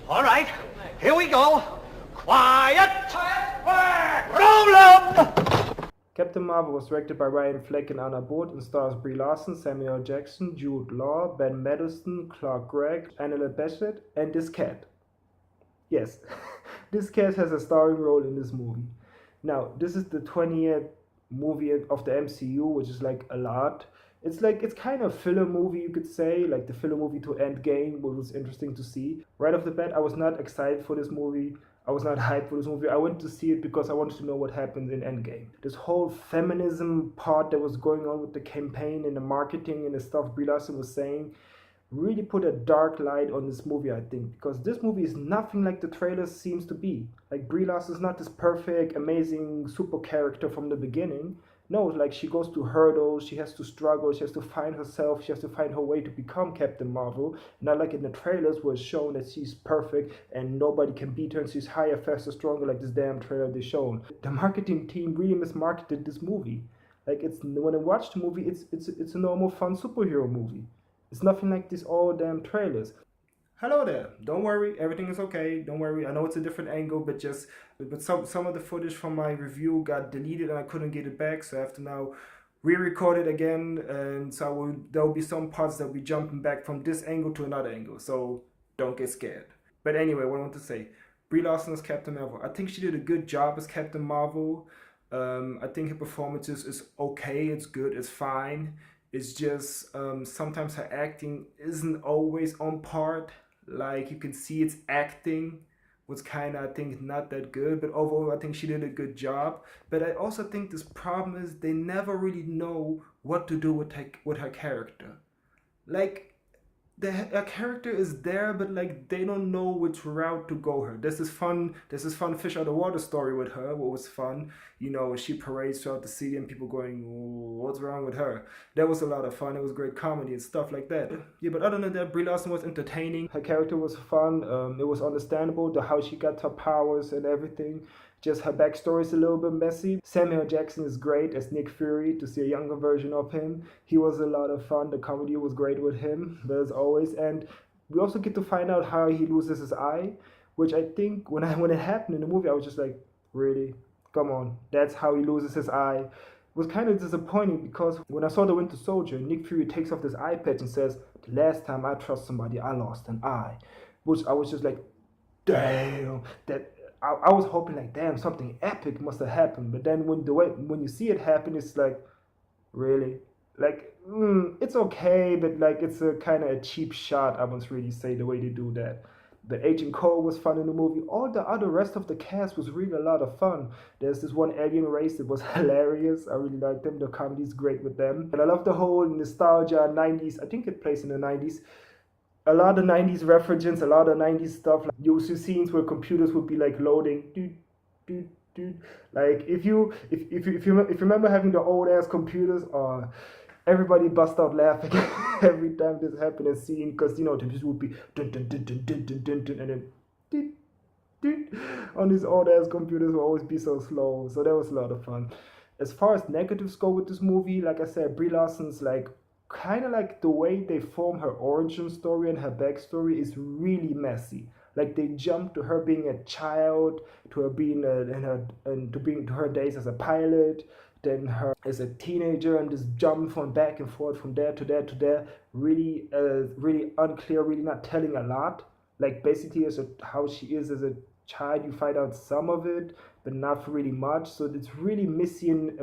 All right, here we go. Quiet! Roll up! Catain Marvel was directed by Ryan Fleck and Anna Both and stars Brie Larson, Samuel L. Jackson, Jude Law, Ben Mendelsohn, Clark Gregg, Annabelle Bassett, and this cat. Yes, this cat has a starring role in this movie. Now, this is the 20th movie of the MCU, which is like a lot. It's kind of filler movie, you could say, like the filler movie to Endgame, which was interesting to see. Right off the bat, I was not excited for this movie. I was not hyped for this movie. I went to see it because I wanted to know what happened in Endgame. This whole feminism part that was going on with the campaign and the marketing and the stuff Brie Larson was saying really put a dark light on this movie, I think, because this movie is nothing like the trailer seems to be. Like, Brie Larson is not this perfect, amazing super character from the beginning. No, like, she goes through hurdles, she has to struggle, she has to find herself, she has to find her way to become Catain Marvel. Not like in the trailers where it's shown that she's perfect and nobody can beat her and she's higher, faster, stronger, like this damn trailer they shown. The marketing team really mismarketed this movie. Like, it's when I watch the movie, it's a normal fun superhero movie. It's nothing like these all damn trailers. Hello there. Don't worry, everything is okay. Don't worry. I know it's a different angle, but some of the footage from my review got deleted and I couldn't get it back, so I have to now re-record it again. And so there will be some parts that will be jumping back from this angle to another angle. So don't get scared. But anyway, what I want to say, Brie Larson as Catain Marvel. I think she did a good job as Catain Marvel. I think her performance is okay. It's good. It's fine. It's just sometimes her acting isn't always on part. Like, you can see it's acting was kind of, I think, not that good. But overall, I think she did a good job. But I also think this problem is they never really know what to do with her character. Like, her character is there, but like they don't know which route to go her. There's this fun fish out of water story with her, what was fun. You know, she parades throughout the city and people going, what's wrong with her? That was a lot of fun. It was great comedy and stuff like that. Yeah, but other than that, Brie Larson was entertaining. Her character was fun. It was understandable, how she got her powers and everything. Just her backstory is a little bit messy. Samuel Jackson is great as Nick Fury, to see a younger version of him. He was a lot of fun. The comedy was great with him, as always. And we also get to find out how he loses his eye, which I think when it happened in the movie, I was just like, really? Come on, that's how he loses his eye. It was kind of disappointing because when I saw The Winter Soldier, Nick Fury takes off this eye patch and says, the last time I trust somebody, I lost an eye. Which I was just like, damn, that... I was hoping like, damn, something epic must have happened. But then when you see it happen, it's like, really? Like, it's okay, but like it's a kind of a cheap shot, I must really say, the way they do that. The Agent Cole was fun in the movie. All the other rest of the cast was really a lot of fun. There's this one alien race that was hilarious. I really liked them. The comedy's great with them. And I love the whole nostalgia 90s. I think it plays in the 90s. A lot of 90s references, a lot of 90s stuff. Like, you see scenes where computers would be like loading. Like if you remember having the old ass computers, everybody bust out laughing every time this happened in a scene, because you know the music would be dun dun dun dun dun dun dun dun, and then dun, dun, on these old ass computers will always be so slow. So that was a lot of fun. As far as negatives go with this movie, like I said, Brie Larson's like kind of like the way they form her origin story and her backstory is really messy. Like they jump to her being a child, to her being to her days as a pilot, then her as a teenager, and just jump from back and forth from there to there to there. Really, really unclear. Really not telling a lot. Like basically, how she is as a child, you find out some of it, but not really much. So it's really messy and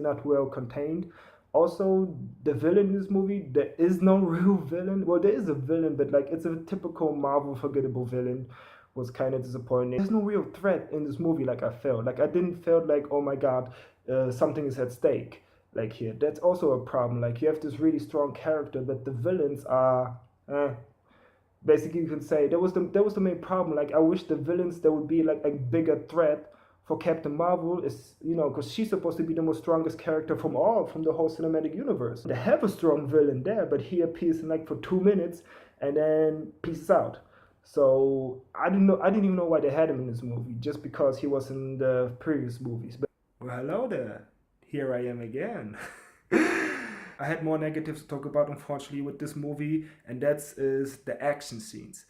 not well contained. Also, the villain in this movie, there is no real villain. Well, there is a villain, but like it's a typical Marvel forgettable villain. Was kind of disappointing. There's no real threat in this movie like I felt. Like I didn't feel like, oh my god, something is at stake. Like here, that's also a problem. Like you have this really strong character, but the villains are, basically you can say that was the main problem. Like I wish the villains, there would be like a bigger threat for Catain Marvel, is, you know, because she's supposed to be the most strongest character from the whole cinematic universe. They have a strong villain there, but he appears in like for 2 minutes and then pieces out. So I didn't even know why they had him in this movie, just because he was in the previous movies. But well, hello there, here I am again. I had more negatives to talk about, unfortunately, with this movie, and is the action scenes.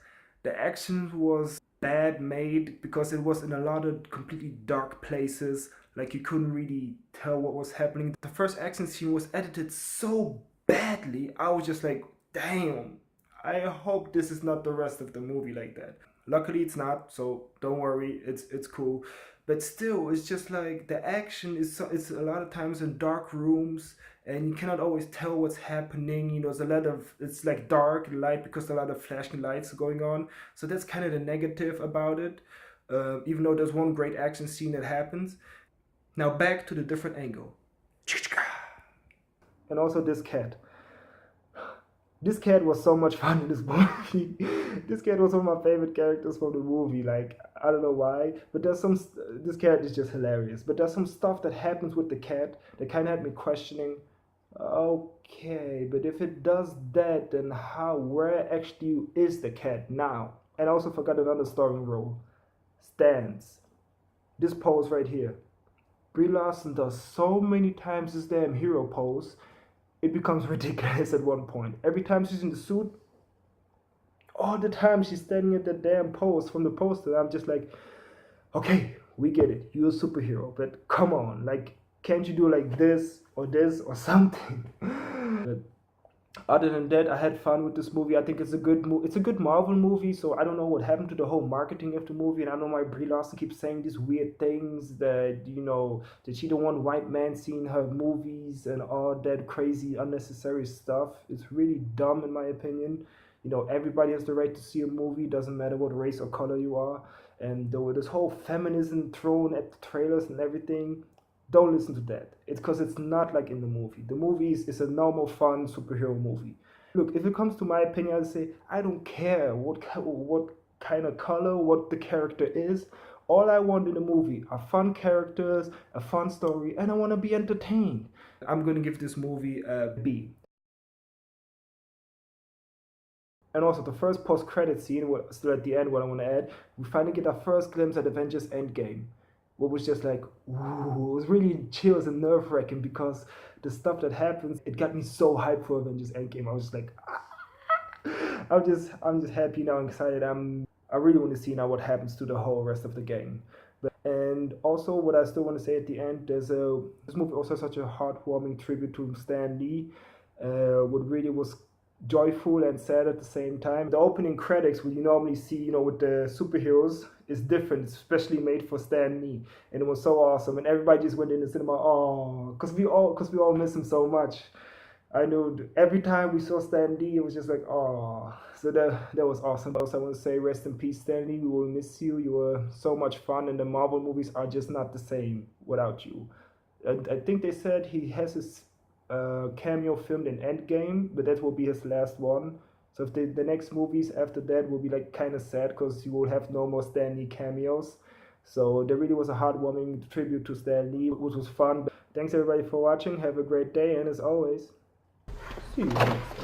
The action was bad made because it was in a lot of completely dark places. Like you couldn't really tell what was happening. The first action scene was edited so badly. I was just like, damn. I hope this is not the rest of the movie like that. Luckily it's not, so don't worry, it's cool. But still, it's just like the action is it's a lot of times in dark rooms and you cannot always tell what's happening. You know, there's a lot of it's like dark light because a lot of flashing lights going on. So that's kind of the negative about it. Even though there's one great action scene that happens. Now back to the different angle. And also this cat. This cat was so much fun in this movie. This cat was one of my favorite characters from the movie. Like, I don't know why, but this cat is just hilarious. But there's some stuff that happens with the cat that kind of had me questioning. Okay, but if it does that, then where actually is the cat now? And I also forgot another starring role. Stance. This pose right here. Brie Larson does so many times this damn hero pose. It becomes ridiculous at one point. Every time she's in the suit, all the time she's standing at the damn pose from the poster. I'm just like, okay, we get it. You're a superhero, but come on, like, can't you do like this or something? But other than that, I had fun with this movie. I think it's a good Marvel movie. So I don't know what happened to the whole marketing of the movie, and I know my Brie Larson keeps saying these weird things that that she don't want white men seeing her movies and all that crazy unnecessary stuff. It's really dumb in my opinion. You know, everybody has the right to see a movie. Doesn't matter what race or color you are. And this whole feminism thrown at the trailers and everything. Don't listen to that. It's because it's not like in the movie. The movie is a normal, fun superhero movie. Look, if it comes to my opinion, I'd say I don't care what kind of color, what the character is. All I want in a movie are fun characters, a fun story, and I want to be entertained. I'm going to give this movie a B. And also the first post-credit scene, still at the end, what I want to add, we finally get our first glimpse at Avengers Endgame. What was just like, ooh, it was really chills and nerve-wracking because the stuff that happens, it got me so hyped for Avengers Endgame. I was just like, I'm just happy now and excited. I really want to see now what happens to the whole rest of the gang. And also, what I still want to say at the end, this movie also has such a heartwarming tribute to Stan Lee. What really was joyful and sad at the same time. The opening credits, what you normally see, with the superheroes, is different, especially made for Stan Lee, and it was so awesome. And everybody just went in the cinema, oh, because we all miss him so much. I know every time we saw Stan Lee, it was just like, oh. So that was awesome. Also, I want to say rest in peace, Stan Lee. We will miss you. You were so much fun, and the Marvel movies are just not the same without you. I think they said he has his cameo filmed in Endgame, but that will be his last one. So if the next movies after that will be like kind of sad because you will have no more Stan Lee cameos. So there really was a heartwarming tribute to Stan Lee, which was fun. Thanks everybody for watching. Have a great day, and as always, see you next time.